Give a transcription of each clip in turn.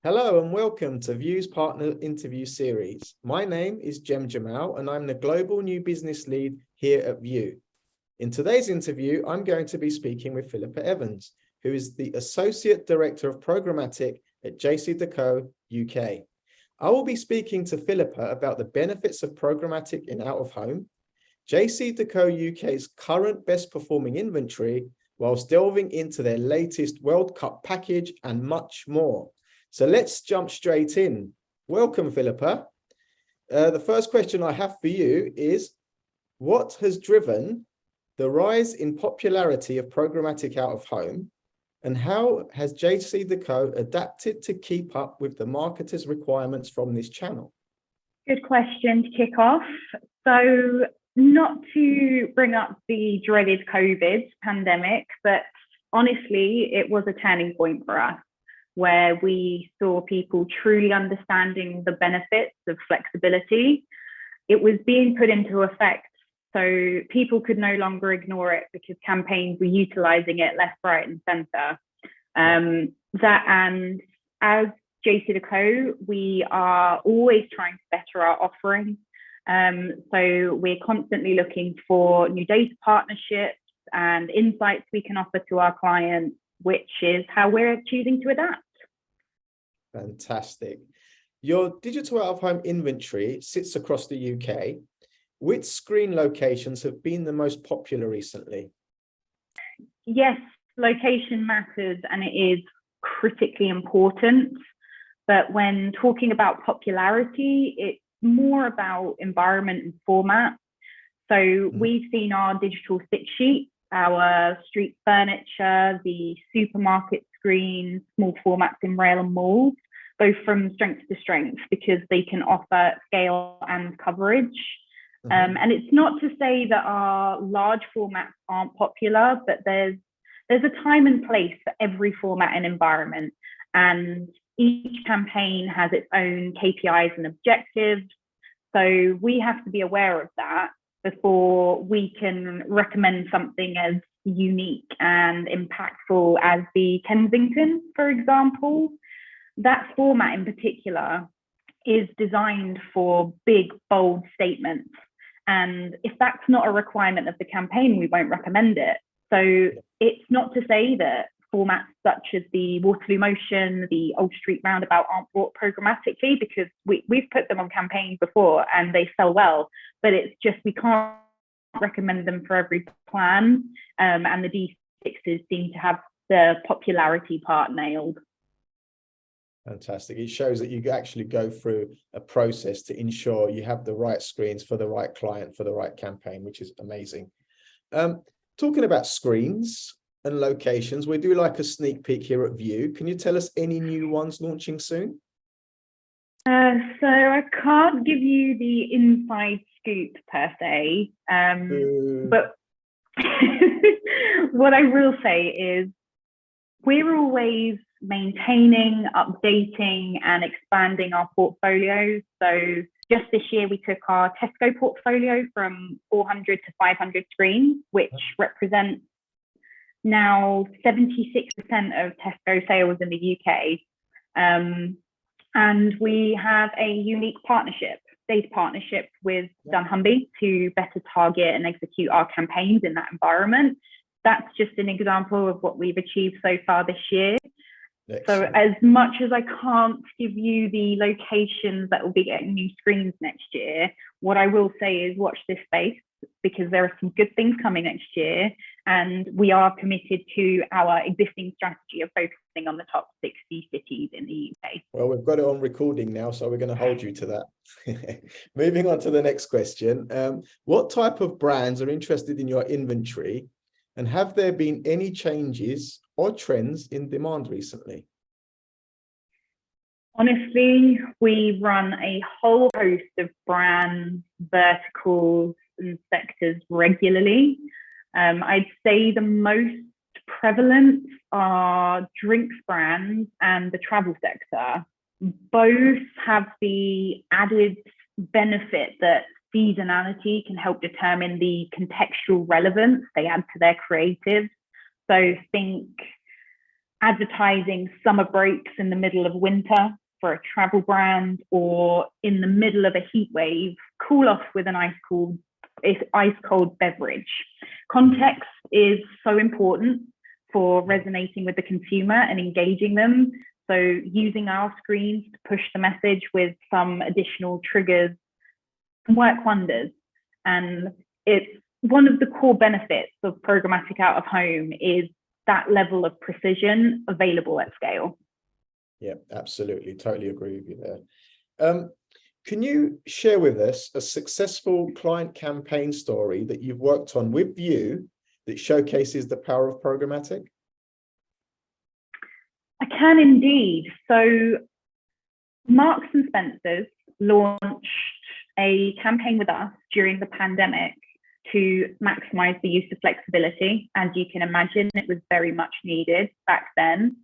Hello and welcome to View's Partner Interview Series. My name is Jem Jamal and I'm the Global New Business Lead here at View. In today's interview, I'm going to be speaking with Philippa Evans, who is the Associate Director of Programmatic at JCDecaux, UK. I will be speaking to Philippa about the benefits of programmatic in out-of-home, JCDecaux UK's current best performing inventory, whilst delving into their latest World Cup package and much more. So let's jump straight in. Welcome, Philippa. The first question I have for you is, what has driven the rise in popularity of programmatic out of home, and how has JCDecaux adapted to keep up with the marketers' requirements from this channel? Good question to kick off. So not to bring up the dreaded COVID pandemic, but honestly, it was a turning point for us, where we saw people truly understanding the benefits of flexibility. It was being put into effect, so people could no longer ignore it because campaigns were utilizing it left, right, and center. And as JCDecaux, we are always trying to better our offering. So we're constantly looking for new data partnerships and insights we can offer to our clients, which is how we're choosing to adapt. Fantastic. Your digital out-of-home inventory sits across the UK. Which screen locations have been the most popular recently? Yes, location matters and it is critically important. But when talking about popularity, it's more about environment and format. So we've seen our digital sit sheets, our street furniture, the supermarket screens, small formats in rail and malls, go from strength to strength because they can offer scale and coverage. And it's not to say that our large formats aren't popular, but there's a time and place for every format and environment. And each campaign has its own KPIs and objectives. So we have to be aware of that before we can recommend something as unique and impactful as the Kensington, for example. That format in particular is designed for big, bold statements. And if that's not a requirement of the campaign, we won't recommend it. So it's not to say that formats such as the Waterloo Motion, the Old Street Roundabout aren't bought programmatically, because we've put them on campaigns before and they sell well, but it's just we can't recommend them for every plan. And the D6s seem to have the popularity part nailed. Fantastic. It shows that you actually go through a process to ensure you have the right screens for the right client, for the right campaign, which is amazing. Talking about screens and locations, we do like a sneak peek here at View. Can you tell us any new ones launching soon? So I can't give you the inside scoop per se, but what I will say is we're always maintaining, updating, and expanding our portfolios. So just this year, we took our Tesco portfolio from 400 to 500 screens, which represents now 76% of Tesco sales in the UK. And we have a unique data partnership with dunnhumby to better target and execute our campaigns in that environment. That's just an example of what we've achieved so far this year. Excellent. So as much as I can't give you the locations that will be getting new screens next year, what I will say is watch this space, because there are some good things coming next year, and we are committed to our existing strategy of focusing on the top 60 cities in the UK. Well, we've got it on recording now, so we're going to hold you to that. Moving on to the next question. What type of brands are interested in your inventory, and have there been any changes or trends in demand recently? Honestly, we run a whole host of brands, verticals, and sectors regularly. I'd say the most prevalent are drinks brands and the travel sector. Both have the added benefit that seasonality can help determine the contextual relevance they add to their creatives. So think advertising summer breaks in the middle of winter for a travel brand, or in the middle of a heat wave, cool off with an ice cold beverage. Context is so important for resonating with the consumer and engaging them. So using our screens to push the message with some additional triggers can work wonders. And it's one of the core benefits of programmatic out of home is that level of precision available at scale. Yeah, absolutely. Totally agree with you there. Can you share with us a successful client campaign story that you've worked on with Vue that showcases the power of programmatic? I can indeed. So Marks and Spencer's launched a campaign with us during the pandemic to maximize the use of flexibility. As you can imagine, it was very much needed back then.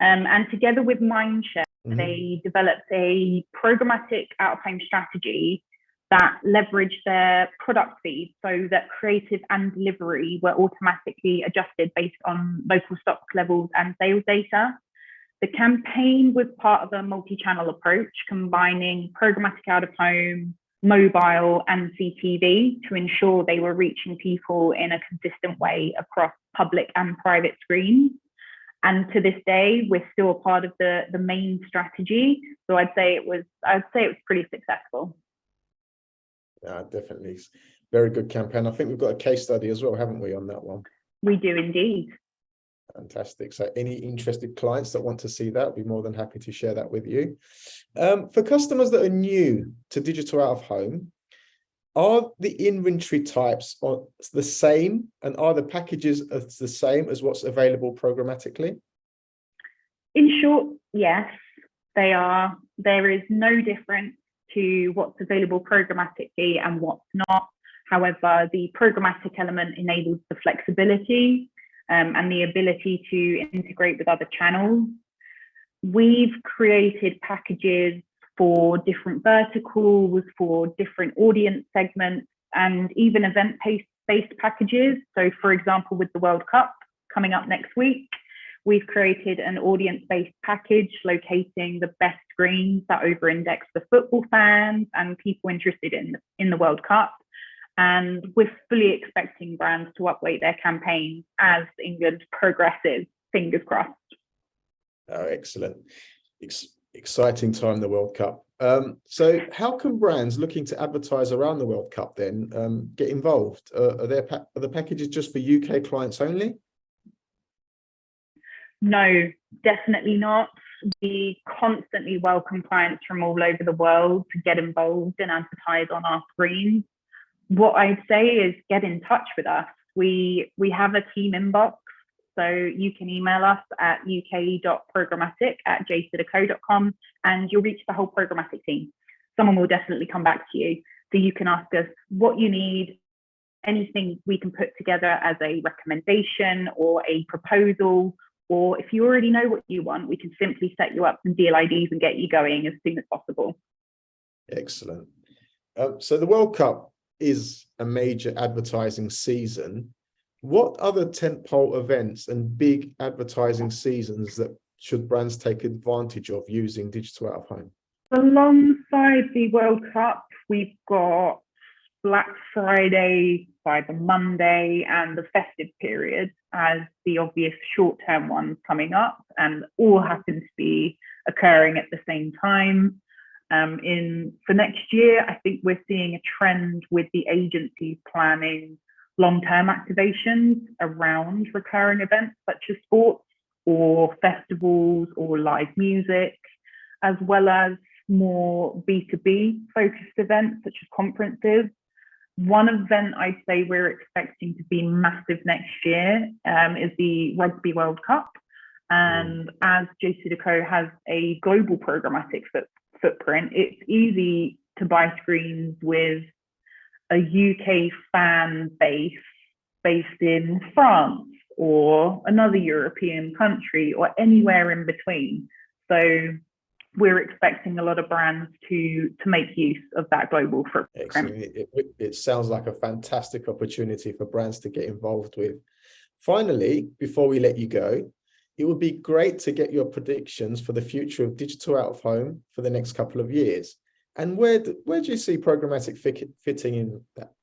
And together with Mindshare, they developed a programmatic out-of-home strategy that leveraged their product feed so that creative and delivery were automatically adjusted based on local stock levels and sales data. The campaign was part of a multi-channel approach, combining programmatic out-of-home, mobile, and CTV to ensure they were reaching people in a consistent way across public and private screens. And to this day, we're still a part of the main strategy. So I'd say it was pretty successful. Yeah, definitely. Very good campaign. I think we've got a case study as well, haven't we, on that one? We do indeed. Fantastic. So any interested clients that want to see that, I'll be more than happy to share that with you. For customers that are new to digital out of home, are the inventory types the same, and are the packages the same as what's available programmatically? In short, yes, they are. There is no difference to what's available programmatically and what's not. However, the programmatic element enables the flexibility and the ability to integrate with other channels. We've created packages for different verticals, for different audience segments, and even event-based packages. So, for example, with the World Cup coming up next week, we've created an audience-based package locating the best screens that over-index the football fans and people interested in the World Cup. And we're fully expecting brands to upweight their campaigns as England progresses, fingers crossed. Oh, excellent. Exciting time, the World Cup. So how can brands looking to advertise around the World Cup then get involved? Are the packages just for UK clients only? No, definitely not. We constantly welcome clients from all over the world to get involved and advertise on our screens. What I'd say is get in touch with us. We have a team inbox, so you can email us at uk.programmatic@jcdecaux.com and you'll reach the whole programmatic team. Someone will definitely come back to you. So you can ask us what you need, anything we can put together as a recommendation or a proposal, or if you already know what you want, we can simply set you up some deal IDs and get you going as soon as possible. Excellent. So the World Cup is a major advertising season. What other tentpole events and big advertising seasons that should brands take advantage of using digital out of home? Alongside the World Cup, we've got Black Friday, Cyber Monday, and the festive period as the obvious short-term ones coming up, and all happen to be occurring at the same time. For next year, I think we're seeing a trend with the agencies planning long-term activations around recurring events such as sports or festivals or live music, as well as more B2B focused events such as conferences. One event I'd say we're expecting to be massive next year is the Rugby World Cup. And as JCDecaux has a global programmatic footprint, it's easy to buy screens with a UK fan base based in France or another European country or anywhere in between. So we're expecting a lot of brands to make use of that global footprint. Excellent. It sounds like a fantastic opportunity for brands to get involved with. Finally, before we let you go, It would be great to get your predictions for the future of digital out of home for the next couple of years. And where do you see programmatic fitting in that?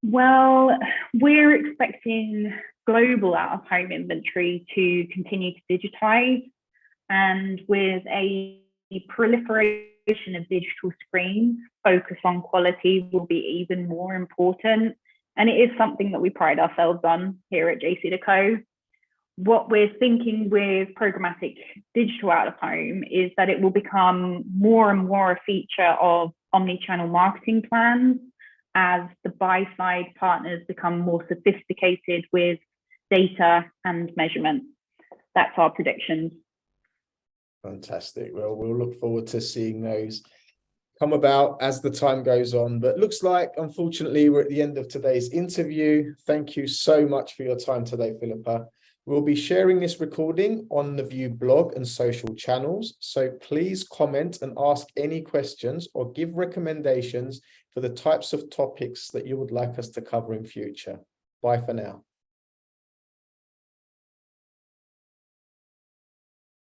Well, we're expecting global out-of-home inventory to continue to digitize, and with a proliferation of digital screens, focus on quality will be even more important. And it is something that we pride ourselves on here at JCDecaux. What we're thinking with programmatic digital out of home is that it will become more and more a feature of omni-channel marketing plans as the buy-side partners become more sophisticated with data and measurement. That's our predictions. Fantastic. Well, we'll look forward to seeing those come about as the time goes on. But looks like, unfortunately, we're at the end of today's interview. Thank you so much for your time today, Philippa. We'll be sharing this recording on the View blog and social channels. So please comment and ask any questions or give recommendations for the types of topics that you would like us to cover in future. Bye for now.